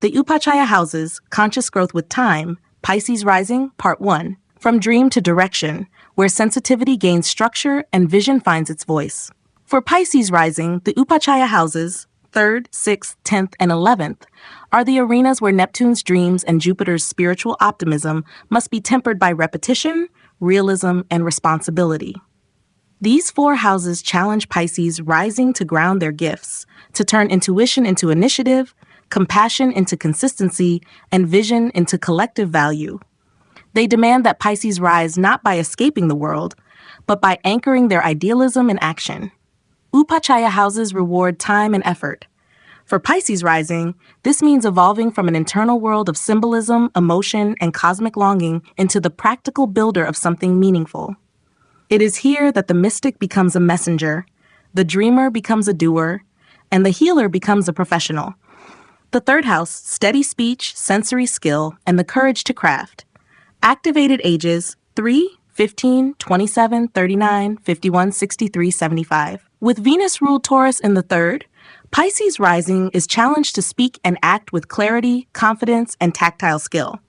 The Upachaya houses, Conscious Growth with Time, Pisces Rising, Part 1, From Dream to Direction, where sensitivity gains structure and vision finds its voice. For Pisces Rising, the Upachaya houses, 3rd, 6th, 10th, and 11th, are the arenas where Neptune's dreams and Jupiter's spiritual optimism must be tempered by repetition, realism, and responsibility. These 4 houses challenge Pisces rising to ground their gifts, to turn intuition into initiative, compassion into consistency, and vision into collective value. They demand that Pisces rise not by escaping the world, but by anchoring their idealism in action. Upachaya houses reward time and effort. For Pisces rising, this means evolving from an internal world of symbolism, emotion, and cosmic longing into the practical builder of something meaningful. It is here that the mystic becomes a messenger, the dreamer becomes a doer, and the healer becomes a professional. The 3rd house, steady speech, sensory skill, and the courage to craft. Activated ages 3, 15, 27, 39, 51, 63, 75. With Venus ruled Taurus in the 3rd, Pisces rising is challenged to speak and act with clarity, confidence, and tactile skill.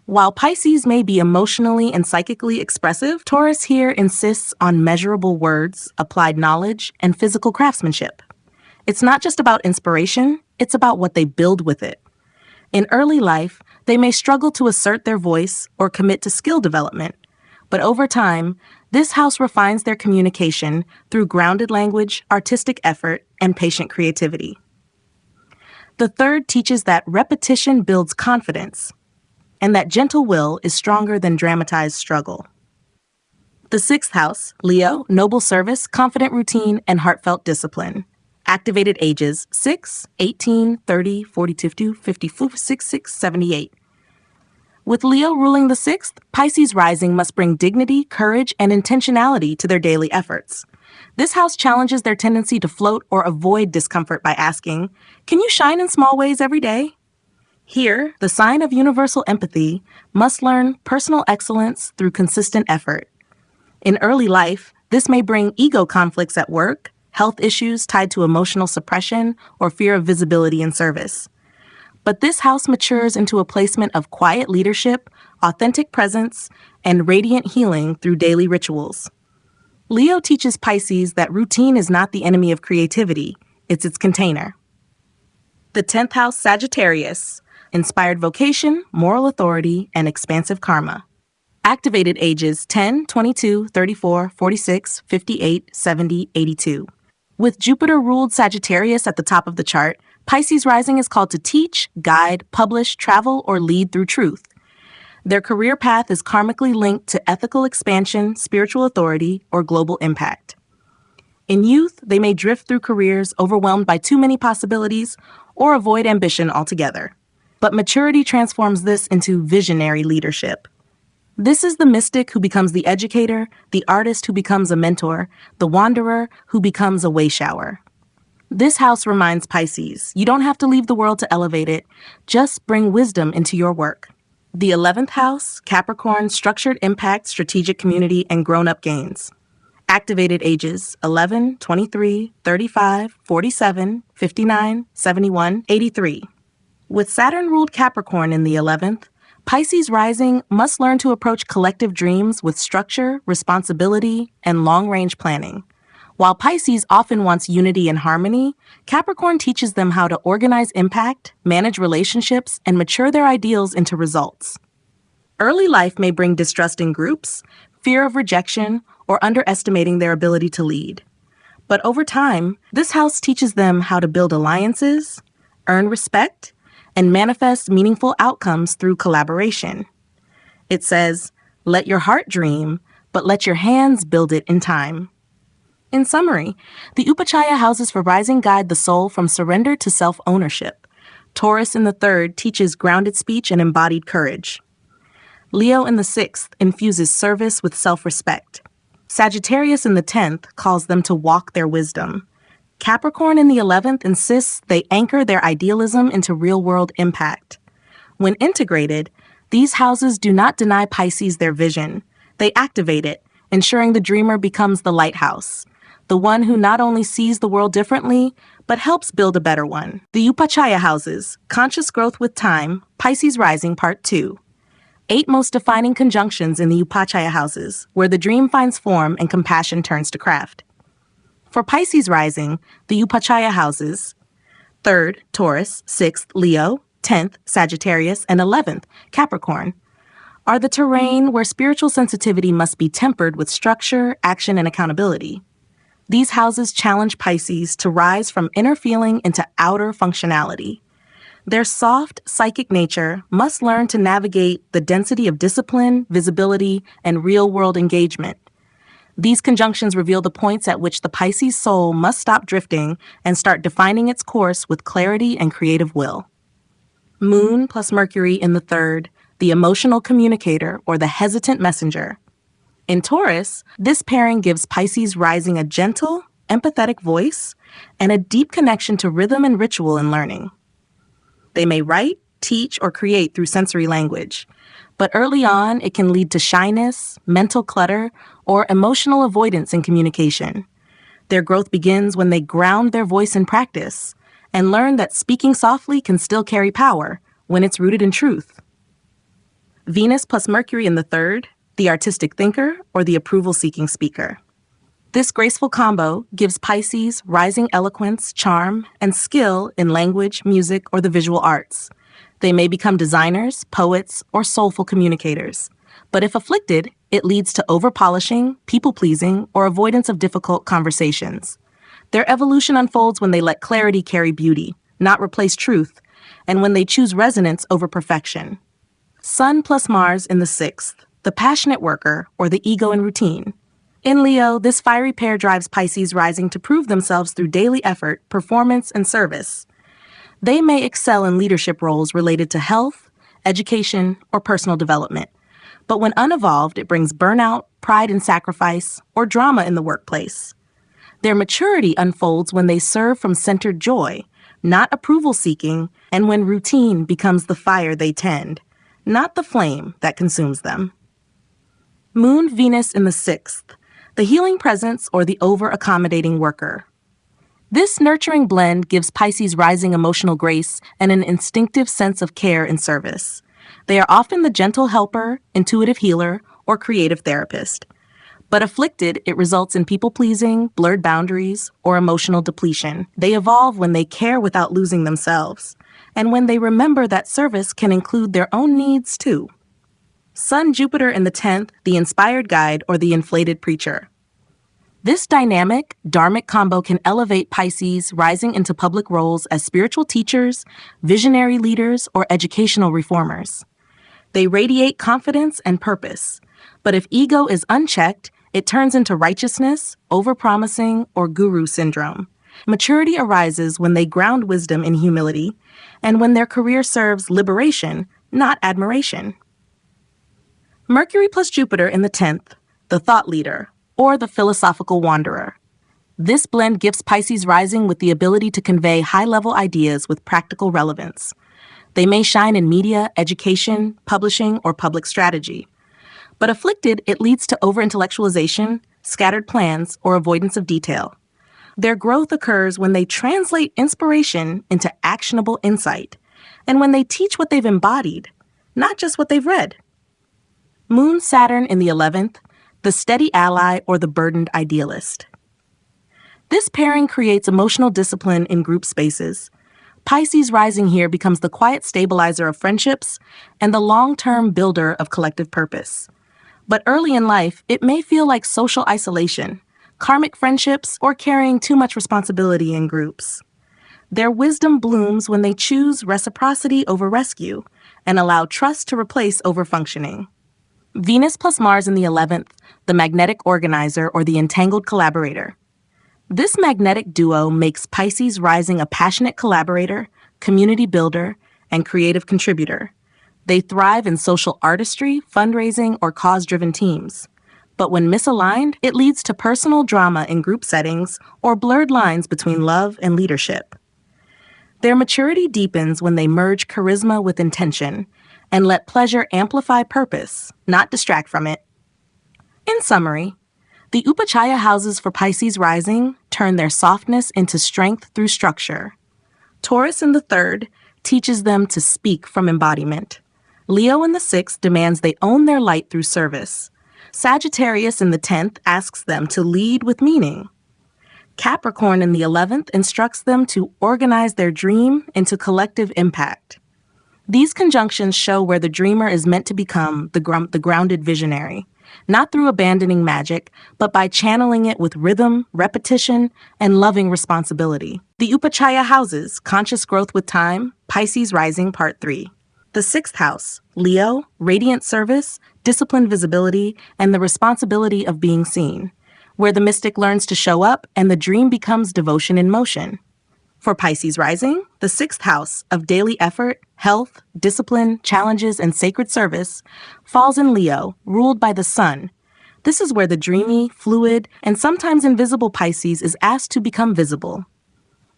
While Pisces may be emotionally and psychically expressive, Taurus here insists on measurable words, applied knowledge, and physical craftsmanship. It's not just about inspiration, it's about what they build with it. In early life, they may struggle to assert their voice or commit to skill development, but over time, this house refines their communication through grounded language, artistic effort, and patient creativity. The 3rd teaches that repetition builds confidence, and that gentle will is stronger than dramatized struggle. The 6th house, Leo, noble service, confident routine, and heartfelt discipline. Activated ages 6, 18, 30, 42, 54, 66, 78. With Leo ruling the 6th, Pisces rising must bring dignity, courage, and intentionality to their daily efforts. This house challenges their tendency to float or avoid discomfort by asking, "Can you shine in small ways every day?" Here, the sign of universal empathy must learn personal excellence through consistent effort. In early life, this may bring ego conflicts at work, health issues tied to emotional suppression, or fear of visibility in service. But this house matures into a placement of quiet leadership, authentic presence, and radiant healing through daily rituals. Leo teaches Pisces that routine is not the enemy of creativity, it's its container. The 10th house, Sagittarius, inspired vocation, moral authority, and expansive karma. Activated ages 10, 22, 34, 46, 58, 70, 82. With Jupiter-ruled Sagittarius at the top of the chart, Pisces rising is called to teach, guide, publish, travel, or lead through truth. Their career path is karmically linked to ethical expansion, spiritual authority, or global impact. In youth, they may drift through careers overwhelmed by too many possibilities or avoid ambition altogether. But maturity transforms this into visionary leadership. This is the mystic who becomes the educator, the artist who becomes a mentor, the wanderer who becomes a wayshower. This house reminds Pisces, you don't have to leave the world to elevate it, just bring wisdom into your work. The 11th house, Capricorn, structured impact, strategic community, and grown-up gains. Activated ages 11, 23, 35, 47, 59, 71, 83. With Saturn-ruled Capricorn in the 11th, Pisces rising must learn to approach collective dreams with structure, responsibility, and long-range planning. While Pisces often wants unity and harmony, Capricorn teaches them how to organize impact, manage relationships, and mature their ideals into results. Early life may bring distrust in groups, fear of rejection, or underestimating their ability to lead. But over time, this house teaches them how to build alliances, earn respect, and manifest meaningful outcomes through collaboration. It says, let your heart dream, but let your hands build it in time. In summary, the Upachaya houses for rising guide the soul from surrender to self-ownership. Taurus in the 3rd teaches grounded speech and embodied courage. Leo in the 6th infuses service with self-respect. Sagittarius in the 10th calls them to walk their wisdom. Capricorn in the 11th insists they anchor their idealism into real-world impact. When integrated, these houses do not deny Pisces their vision. They activate it, ensuring the dreamer becomes the lighthouse, the one who not only sees the world differently, but but helps build a better one. The Upachaya houses, Conscious Growth with Time, Pisces Rising Part 2. 8 most defining conjunctions in the Upachaya houses, where the dream finds form and compassion turns to craft. For Pisces Rising, the Upachaya houses, 3rd, Taurus, 6th, Leo, 10th, Sagittarius, and 11th, Capricorn, are the terrain where spiritual sensitivity must be tempered with structure, action, and accountability. These houses challenge Pisces to rise from inner feeling into outer functionality. Their soft, psychic nature must learn to navigate the density of discipline, visibility, and real-world engagement. These conjunctions reveal the points at which the Pisces soul must stop drifting and start defining its course with clarity and creative will. Moon plus Mercury in the 3rd, the emotional communicator or the hesitant messenger. In Taurus, this pairing gives Pisces Rising a gentle, empathetic voice and a deep connection to rhythm and ritual in learning. They may write, teach, or create through sensory language, but early on it can lead to shyness, mental clutter, or emotional avoidance in communication. Their growth begins when they ground their voice in practice and learn that speaking softly can still carry power when it's rooted in truth. Venus plus Mercury in the 3rd, the artistic thinker or the approval-seeking speaker. This graceful combo gives Pisces rising eloquence, charm, and skill in language, music, or the visual arts. They may become designers, poets, or soulful communicators. But if afflicted, it leads to over-polishing, people-pleasing, or avoidance of difficult conversations. Their evolution unfolds when they let clarity carry beauty, not replace truth, and when they choose resonance over perfection. Sun plus Mars in the 6th, the passionate worker or the ego in routine. In Leo, this fiery pair drives Pisces Rising to prove themselves through daily effort, performance, and service. They may excel in leadership roles related to health, education, or personal development. But when unevolved, it brings burnout, pride and sacrifice, or drama in the workplace. Their maturity unfolds when they serve from centered joy, not approval-seeking, and when routine becomes the fire they tend, not the flame that consumes them. Moon Venus in the 6th, the healing presence or the over-accommodating worker. This nurturing blend gives Pisces Rising emotional grace and an instinctive sense of care and service. They are often the gentle helper, intuitive healer, or creative therapist. But afflicted, it results in people-pleasing, blurred boundaries, or emotional depletion. They evolve when they care without losing themselves, and when they remember that service can include their own needs too. Sun Jupiter in the 10th, the inspired guide or the inflated preacher. This dynamic, dharmic combo can elevate Pisces Rising into public roles as spiritual teachers, visionary leaders, or educational reformers. They radiate confidence and purpose, but if ego is unchecked, it turns into righteousness, overpromising, or guru syndrome. Maturity arises when they ground wisdom in humility, and when their career serves liberation, not admiration. Mercury plus Jupiter in the 10th, the thought leader, or the philosophical wanderer. This blend gifts Pisces Rising with the ability to convey high-level ideas with practical relevance. They may shine in media, education, publishing, or public strategy. But afflicted, it leads to over-intellectualization, scattered plans, or avoidance of detail. Their growth occurs when they translate inspiration into actionable insight, and when they teach what they've embodied, not just what they've read. Moon Saturn in the 11th, the steady ally or the burdened idealist. This pairing creates emotional discipline in group spaces. Pisces Rising here becomes the quiet stabilizer of friendships and the long-term builder of collective purpose. But early in life, it may feel like social isolation, karmic friendships, or carrying too much responsibility in groups. Their wisdom blooms when they choose reciprocity over rescue and allow trust to replace overfunctioning. Venus plus Mars in the 11th, the magnetic organizer or the entangled collaborator. This magnetic duo makes Pisces Rising a passionate collaborator, community builder, and creative contributor. They thrive in social artistry, fundraising, or cause-driven teams. But when misaligned, it leads to personal drama in group settings or blurred lines between love and leadership. Their maturity deepens when they merge charisma with intention and let pleasure amplify purpose, not distract from it. In summary, The Upachaya houses for Pisces rising turn their softness into strength through structure. Taurus in the third teaches them to speak from embodiment. Leo in the sixth demands they own their light through service. Sagittarius in the 10th asks them to lead with meaning. Capricorn in the 11th instructs them to organize their dream into collective impact. These conjunctions show where the dreamer is meant to become the grounded visionary, not through abandoning magic, but by channeling it with rhythm, repetition, and loving responsibility. The Upachaya houses, conscious growth with time, Pisces rising, part 3. The sixth house, Leo, radiant service, disciplined visibility, and the responsibility of being seen, where the mystic learns to show up and the dream becomes devotion in motion. For Pisces rising, the sixth house of daily effort, health, discipline, challenges, and sacred service falls in Leo, ruled by the sun. This is where the dreamy, fluid, and sometimes invisible Pisces is asked to become visible.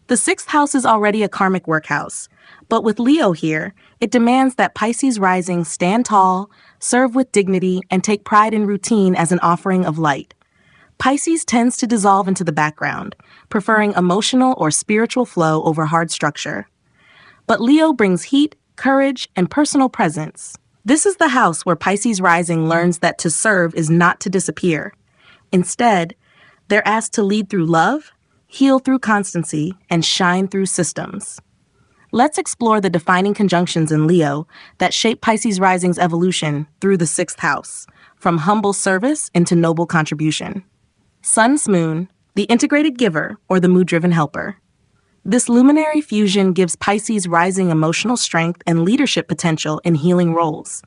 The sixth house is already a karmic workhouse, but with Leo here, it demands that Pisces rising stand tall, serve with dignity, and take pride in routine as an offering of light. Pisces tends to dissolve into the background, preferring emotional or spiritual flow over hard structure. But Leo brings heat, courage, and personal presence. This is the house where Pisces rising learns that to serve is not to disappear. Instead, they're asked to lead through love, heal through constancy, and shine through systems. Let's explore the defining conjunctions in Leo that shape Pisces rising's evolution through the sixth house, from humble service into noble contribution. Sun's moon, the integrated giver or the mood-driven helper. This luminary fusion gives Pisces rising emotional strength and leadership potential in healing roles.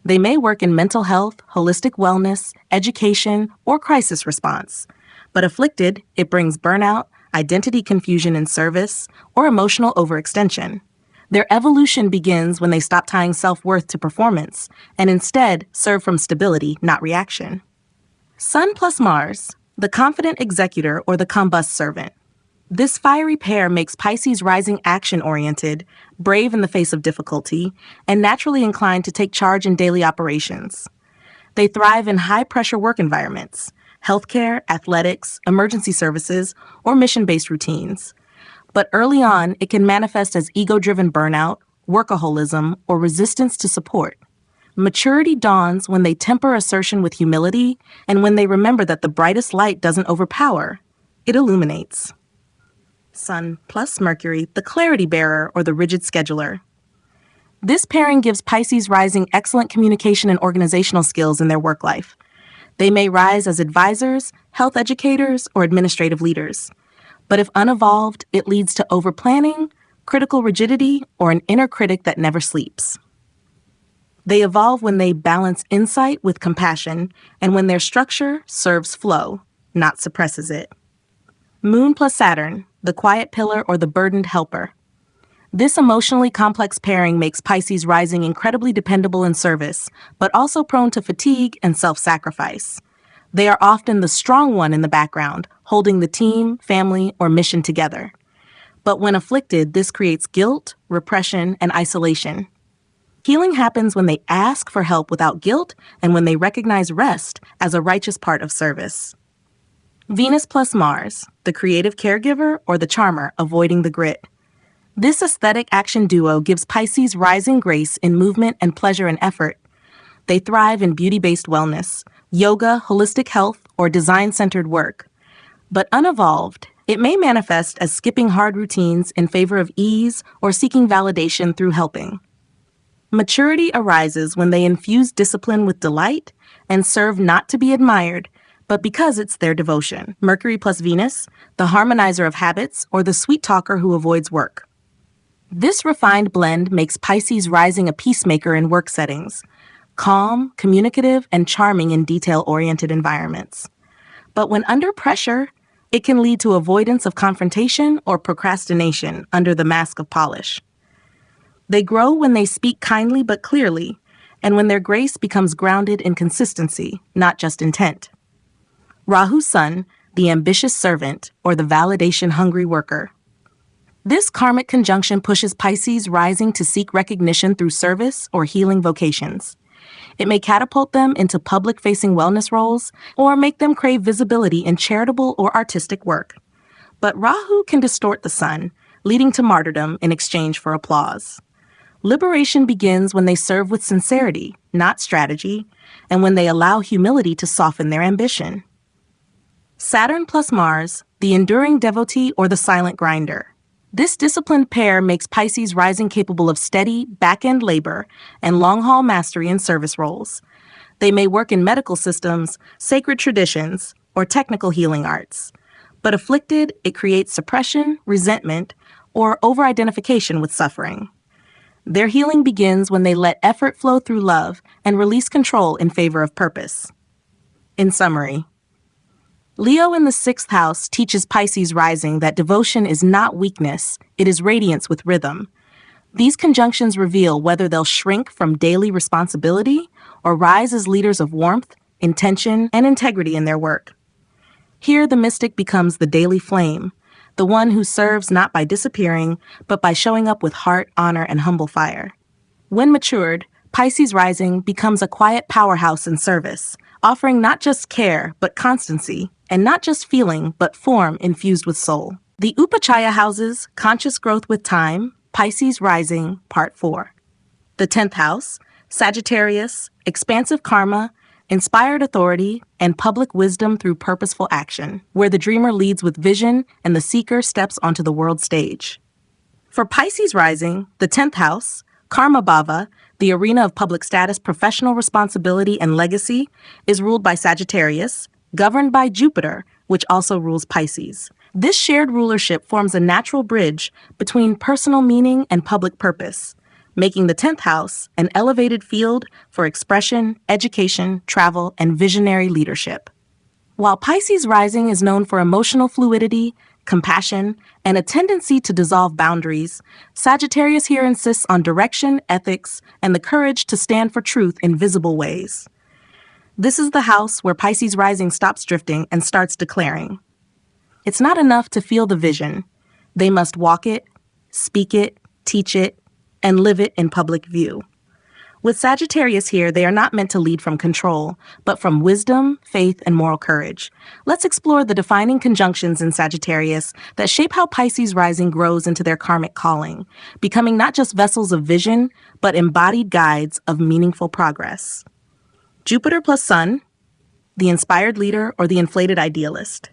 They may work in mental health, holistic wellness, education, or crisis response. But afflicted, it brings burnout, identity confusion in service, or emotional overextension. Their evolution begins when they stop tying self-worth to performance and instead serve from stability, not reaction. Sun plus Mars, the confident executor or the combust servant. This fiery pair makes Pisces rising action-oriented, brave in the face of difficulty, and naturally inclined to take charge in daily operations. They thrive in high-pressure work environments, healthcare, athletics, emergency services, or mission-based routines. But early on, it can manifest as ego-driven burnout, workaholism, or resistance to support. Maturity dawns when they temper assertion with humility and when they remember that the brightest light doesn't overpower, it illuminates. Sun plus Mercury, the clarity bearer or the rigid scheduler. This pairing gives Pisces rising excellent communication and organizational skills in their work life. They may rise as advisors, health educators, or administrative leaders. But if unevolved, it leads to overplanning, critical rigidity, or an inner critic that never sleeps. They evolve when they balance insight with compassion and when their structure serves flow, not suppresses it. Moon plus Saturn, the quiet pillar or the burdened helper. This emotionally complex pairing makes Pisces rising incredibly dependable in service, but also prone to fatigue and self-sacrifice. They are often the strong one in the background, holding the team, family, or mission together. But when afflicted, this creates guilt, repression, and isolation. Healing happens when they ask for help without guilt and when they recognize rest as a righteous part of service. Venus plus Mars, the creative caregiver or the charmer avoiding the grit. This aesthetic action duo gives Pisces rising grace in movement and pleasure in effort. They thrive in beauty-based wellness, yoga, holistic health, or design-centered work. But unevolved, it may manifest as skipping hard routines in favor of ease or seeking validation through helping. Maturity arises when they infuse discipline with delight and serve not to be admired, but because it's their devotion. Mercury plus Venus, the harmonizer of habits or the sweet talker who avoids work. This refined blend makes Pisces rising a peacemaker in work settings, calm, communicative, and charming in detail-oriented environments. But when under pressure, it can lead to avoidance of confrontation or procrastination under the mask of polish. They grow when they speak kindly but clearly, and when their grace becomes grounded in consistency, not just intent. Rahu's sun, the ambitious servant, or the validation-hungry worker. This karmic conjunction pushes Pisces rising to seek recognition through service or healing vocations. It may catapult them into public-facing wellness roles or make them crave visibility in charitable or artistic work. But Rahu can distort the sun, leading to martyrdom in exchange for applause. Liberation begins when they serve with sincerity, not strategy, and when they allow humility to soften their ambition. Saturn plus Mars, the enduring devotee or the silent grinder. This disciplined pair makes Pisces rising capable of steady, back-end labor and long-haul mastery in service roles. They may work in medical systems, sacred traditions, or technical healing arts. But afflicted, it creates suppression, resentment, or over-identification with suffering. Their healing begins when they let effort flow through love and release control in favor of purpose. In summary, Leo in the 6th house teaches Pisces rising that devotion is not weakness, it is radiance with rhythm. These conjunctions reveal whether they'll shrink from daily responsibility or rise as leaders of warmth, intention, and integrity in their work. Here, the mystic becomes the daily flame, the one who serves not by disappearing, but by showing up with heart, honor, and humble fire. When matured, Pisces rising becomes a quiet powerhouse in service, offering not just care, but constancy, and not just feeling, but form infused with soul. The Upachaya houses, Conscious Growth with Time, Pisces Rising, Part 4. The 10th house, Sagittarius, Expansive Karma, Inspired Authority, and Public Wisdom through Purposeful Action, where the dreamer leads with vision and the seeker steps onto the world stage. For Pisces Rising, the 10th house, Karma Bhava, the arena of public status, professional responsibility, and legacy, is ruled by Sagittarius, governed by Jupiter, which also rules Pisces. This shared rulership forms a natural bridge between personal meaning and public purpose, making the 10th house an elevated field for expression, education, travel, and visionary leadership. While Pisces rising is known for emotional fluidity, compassion, and a tendency to dissolve boundaries, Sagittarius here insists on direction, ethics, and the courage to stand for truth in visible ways. This is the house where Pisces rising stops drifting and starts declaring. It's not enough to feel the vision. They must walk it, speak it, teach it, and live it in public view. With Sagittarius here, they are not meant to lead from control, but from wisdom, faith, and moral courage. Let's explore the defining conjunctions in Sagittarius that shape how Pisces rising grows into their karmic calling, becoming not just vessels of vision, but embodied guides of meaningful progress. Jupiter plus Sun, the inspired leader or the inflated idealist.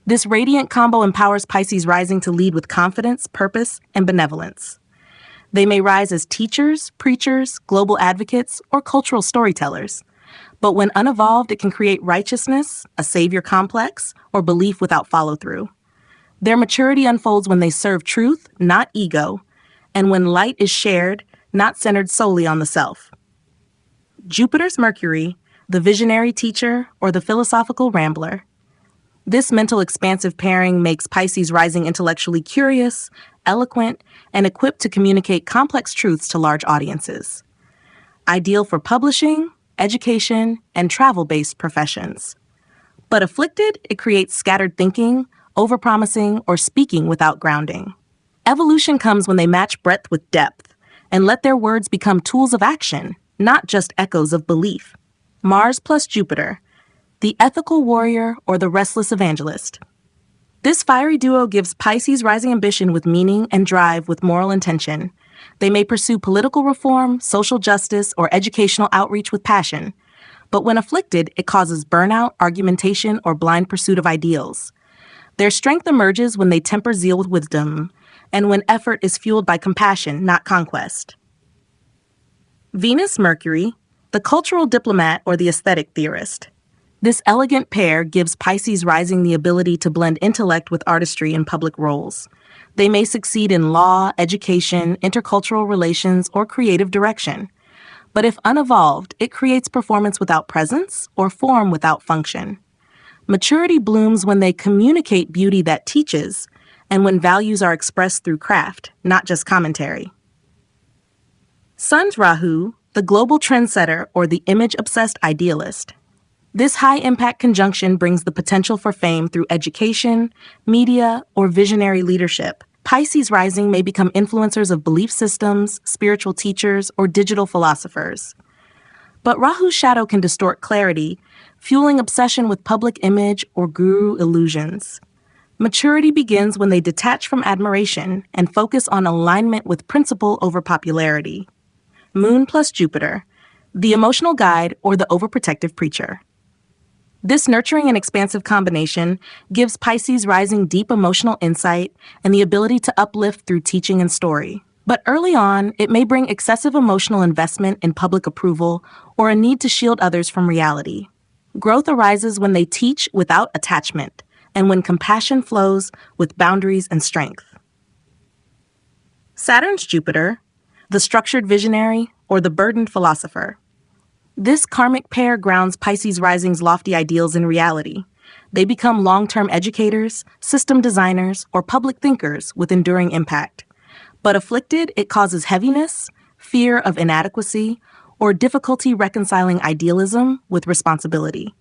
This radiant combo empowers Pisces rising to lead with confidence, purpose, and benevolence. They may rise as teachers, preachers, global advocates, or cultural storytellers. But when unevolved, it can create righteousness, a savior complex, or belief without follow-through. Their maturity unfolds when they serve truth, not ego, and when light is shared, not centered solely on the self. Jupiter's Mercury, the visionary teacher, or the philosophical rambler. This mental expansive pairing makes Pisces rising intellectually curious, eloquent, and equipped to communicate complex truths to large audiences. Ideal for publishing, education, and travel-based professions. But afflicted, it creates scattered thinking, overpromising, or speaking without grounding. Evolution comes when they match breadth with depth and let their words become tools of action, not just echoes of belief. Mars plus Jupiter, the ethical warrior or the restless evangelist. This fiery duo gives Pisces rising ambition with meaning and drive with moral intention. They may pursue political reform, social justice, or educational outreach with passion. But when afflicted, it causes burnout, argumentation, or blind pursuit of ideals. Their strength emerges when they temper zeal with wisdom, and when effort is fueled by compassion, not conquest. Venus Mercury, the cultural diplomat or the aesthetic theorist. This elegant pair gives Pisces rising the ability to blend intellect with artistry in public roles. They may succeed in law, education, intercultural relations, or creative direction. But if unevolved, it creates performance without presence or form without function. Maturity blooms when they communicate beauty that teaches, and when values are expressed through craft, not just commentary. Sun's Rahu, the global trendsetter or the image-obsessed idealist. This high-impact conjunction brings the potential for fame through education, media, or visionary leadership. Pisces rising may become influencers of belief systems, spiritual teachers, or digital philosophers. But Rahu's shadow can distort clarity, fueling obsession with public image or guru illusions. Maturity begins when they detach from admiration and focus on alignment with principle over popularity. Moon plus Jupiter, the emotional guide or the overprotective preacher. This nurturing and expansive combination gives Pisces rising deep emotional insight and the ability to uplift through teaching and story. But early on, it may bring excessive emotional investment in public approval or a need to shield others from reality. Growth arises when they teach without attachment and when compassion flows with boundaries and strength. Saturn's Jupiter, the structured visionary or the burdened philosopher. This karmic pair grounds Pisces rising's lofty ideals in reality. They become long-term educators, system designers, or public thinkers with enduring impact. But afflicted, it causes heaviness, fear of inadequacy, or difficulty reconciling idealism with responsibility.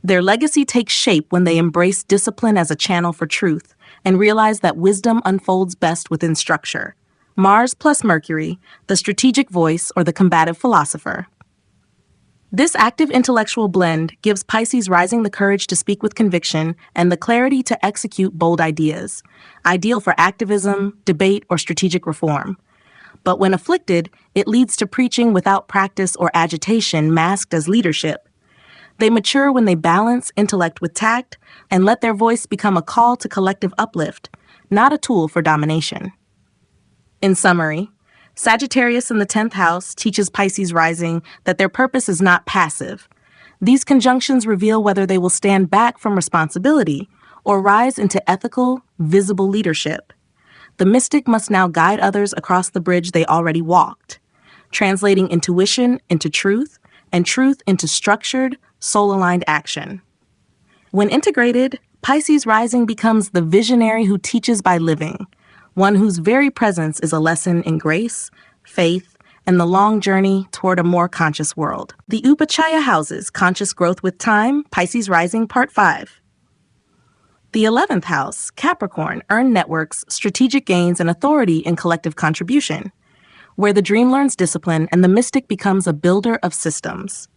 Their legacy takes shape when they embrace discipline as a channel for truth and realize that wisdom unfolds best within structure. Mars plus Mercury, the strategic voice or the combative philosopher. This active intellectual blend gives Pisces rising the courage to speak with conviction and the clarity to execute bold ideas, ideal for activism, debate, or strategic reform. But when afflicted, it leads to preaching without practice or agitation masked as leadership. They mature when they balance intellect with tact and let their voice become a call to collective uplift, not a tool for domination. In summary, Sagittarius in the 10th house teaches Pisces rising that their purpose is not passive. These conjunctions reveal whether they will stand back from responsibility or rise into ethical, visible leadership. The mystic must now guide others across the bridge they already walked, translating intuition into truth and truth into structured, soul-aligned action. When integrated, Pisces rising becomes the visionary who teaches by living, one whose very presence is a lesson in grace, faith, and the long journey toward a more conscious world. The Upachaya houses Conscious Growth with Time, Pisces Rising, Part 5. The 11th house, Capricorn, earn networks, strategic gains, and authority in collective contribution, where the dream learns discipline and the mystic becomes a builder of systems.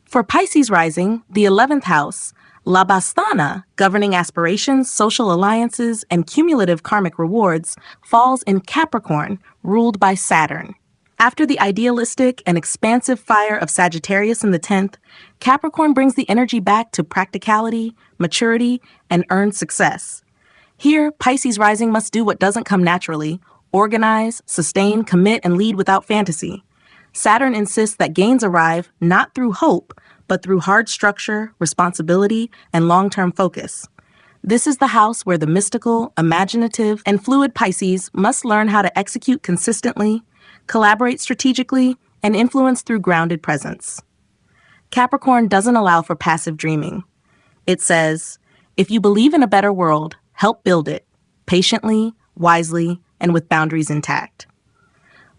For Pisces rising, the 11th house, Labasthana, governing aspirations, social alliances, and cumulative karmic rewards, falls in Capricorn, ruled by Saturn. After the idealistic and expansive fire of Sagittarius in the 10th, Capricorn brings the energy back to practicality, maturity, and earned success. Here, Pisces rising must do what doesn't come naturally: organize, sustain, commit, and lead without fantasy. Saturn insists that gains arrive not through hope, but through hard structure, responsibility, and long-term focus. This is the house where the mystical, imaginative, and fluid Pisces must learn how to execute consistently, collaborate strategically, and influence through grounded presence. Capricorn doesn't allow for passive dreaming. It says, if you believe in a better world, help build it, patiently, wisely, and with boundaries intact.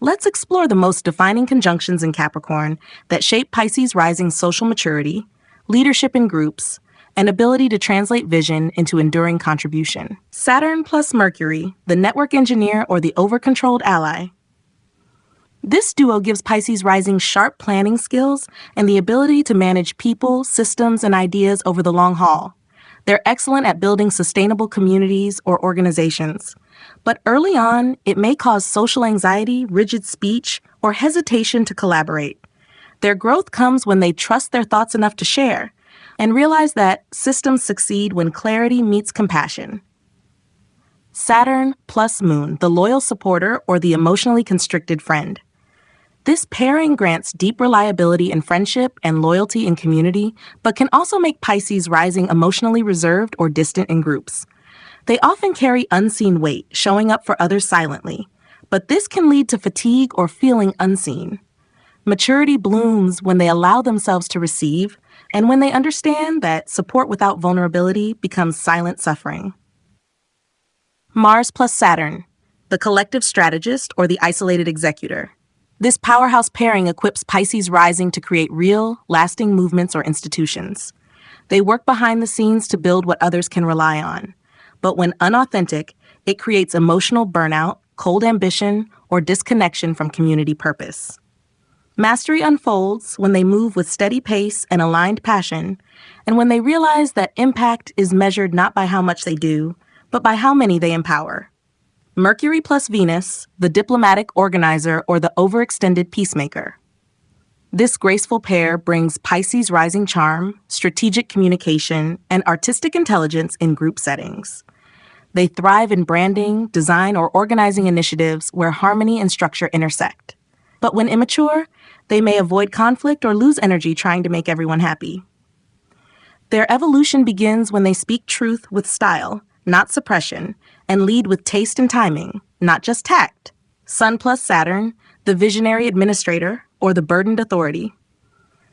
Let's explore the most defining conjunctions in Capricorn that shape Pisces rising social maturity, leadership in groups, and ability to translate vision into enduring contribution. Saturn plus Mercury, the network engineer or the over-controlled ally. This duo gives Pisces rising sharp planning skills and the ability to manage people, systems, and ideas over the long haul. They're excellent at building sustainable communities or organizations. But early on, it may cause social anxiety, rigid speech, or hesitation to collaborate. Their growth comes when they trust their thoughts enough to share and realize that systems succeed when clarity meets compassion. Saturn plus Moon, the loyal supporter or the emotionally constricted friend. This pairing grants deep reliability in friendship and loyalty in community, but can also make Pisces rising emotionally reserved or distant in groups. They often carry unseen weight, showing up for others silently, but this can lead to fatigue or feeling unseen. Maturity blooms when they allow themselves to receive and when they understand that support without vulnerability becomes silent suffering. Mars plus Saturn, the collective strategist or the isolated executor. This powerhouse pairing equips Pisces rising to create real, lasting movements or institutions. They work behind the scenes to build what others can rely on. But when unauthentic, it creates emotional burnout, cold ambition, or disconnection from community purpose. Mastery unfolds when they move with steady pace and aligned passion, and when they realize that impact is measured not by how much they do, but by how many they empower. Mercury plus Venus, the diplomatic organizer or the overextended peacemaker. This graceful pair brings Pisces rising charm, strategic communication, and artistic intelligence in group settings. They thrive in branding, design, or organizing initiatives where harmony and structure intersect. But when immature, they may avoid conflict or lose energy trying to make everyone happy. Their evolution begins when they speak truth with style, not suppression, and lead with taste and timing, not just tact. Sun plus Saturn, the visionary administrator, or the burdened authority.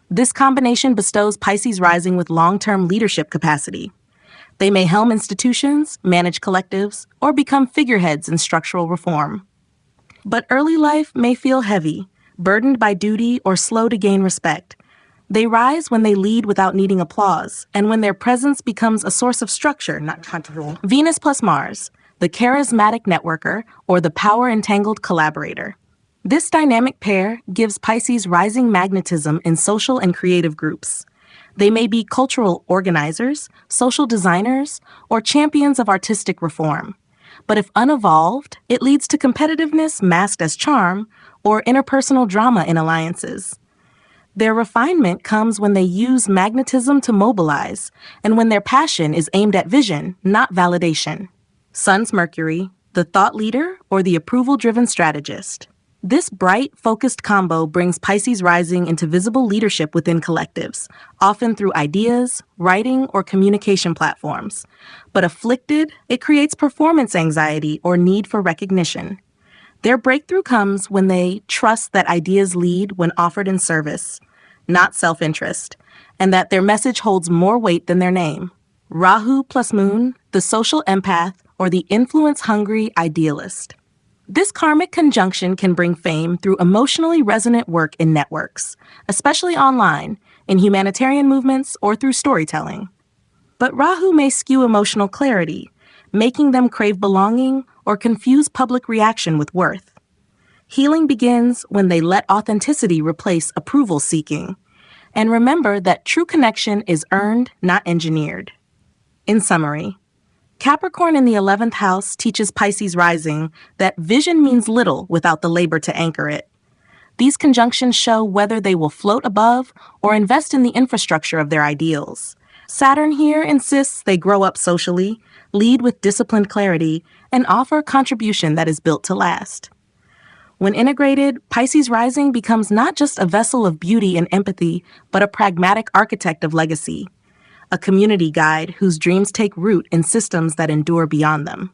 This combination bestows Pisces rising with long-term leadership capacity. They may helm institutions, manage collectives, or become figureheads in structural reform. But early life may feel heavy, burdened by duty, or slow to gain respect. They rise when they lead without needing applause, and when their presence becomes a source of structure, not control. Venus plus Mars, the charismatic networker, or the power-entangled collaborator. This dynamic pair gives Pisces rising magnetism in social and creative groups. They may be cultural organizers, social designers, or champions of artistic reform. But if unevolved, it leads to competitiveness masked as charm or interpersonal drama in alliances. Their refinement comes when they use magnetism to mobilize and when their passion is aimed at vision, not validation. Sun's Mercury, the thought leader or the approval-driven strategist. This bright, focused combo brings Pisces rising into visible leadership within collectives, often through ideas, writing, or communication platforms. But afflicted, it creates performance anxiety or need for recognition. Their breakthrough comes when they trust that ideas lead when offered in service, not self-interest, and that their message holds more weight than their name. Rahu plus Moon, the social empath, or the influence-hungry idealist. This karmic conjunction can bring fame through emotionally resonant work in networks, especially online, in humanitarian movements, or through storytelling. But Rahu may skew emotional clarity, making them crave belonging or confuse public reaction with worth. Healing begins when they let authenticity replace approval seeking, and remember that true connection is earned, not engineered. In summary, Capricorn in the 11th house teaches Pisces rising that vision means little without the labor to anchor it. These conjunctions show whether they will float above or invest in the infrastructure of their ideals. Saturn here insists they grow up socially, lead with disciplined clarity, and offer contribution that is built to last. When integrated, Pisces rising becomes not just a vessel of beauty and empathy, but a pragmatic architect of legacy. A community guide whose dreams take root in systems that endure beyond them.